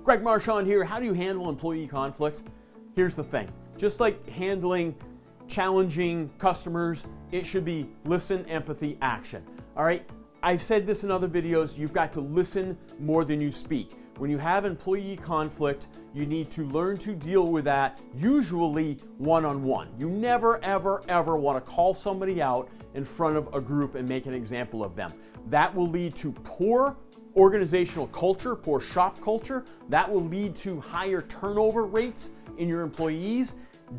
Greg Marchand here. How do you handle employee conflict? Here's the thing. Just like handling challenging customers, it should be listen, empathy, action. All right? I've said this in other videos. You've got to listen more than you speak. When you have employee conflict, you need to learn to deal with that, usually one-on-one. You never, ever, ever want to call somebody out in front of a group and make an example of them. That will lead to poor organizational culture, poor shop culture. That will lead to higher turnover rates in your employees.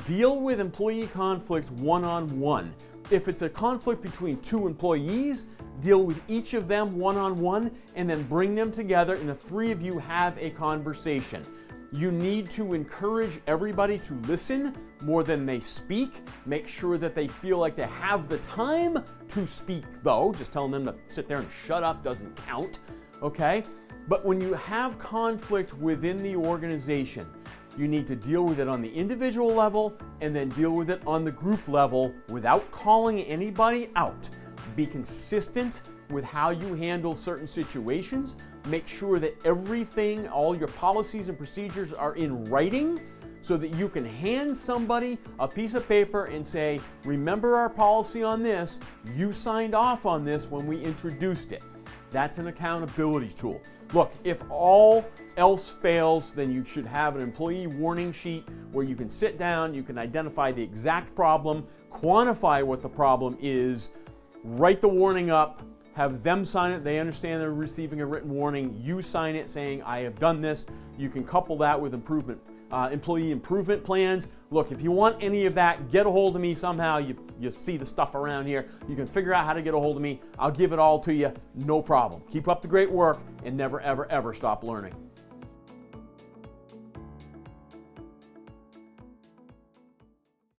Deal with employee conflict one-on-one. If it's a conflict between two employees, deal with each of them one-on-one and then bring them together and the three of you have a conversation. You need to encourage everybody to listen more than they speak. Make sure that they feel like they have the time to speak though. Just telling them to sit there and shut up doesn't count, okay? But when you have conflict within the organization, you need to deal with it on the individual level and then deal with it on the group level without calling anybody out. Be consistent with how you handle certain situations. Make sure that everything, all your policies and procedures are in writing so that you can hand somebody a piece of paper and say, remember our policy on this, you signed off on this when we introduced it. That's an accountability tool. Look, if all else fails, then you should have an employee warning sheet where you can sit down, you can identify the exact problem, quantify what the problem is, write the warning up, have them sign it. They understand they're receiving a written warning. You sign it saying, I have done this. You can couple that with employee improvement plans. Look, if you want any of that, get a hold of me somehow. You see the stuff around here. You can figure out how to get a hold of me. I'll give it all to you, no problem. Keep up the great work and never, ever, ever stop learning.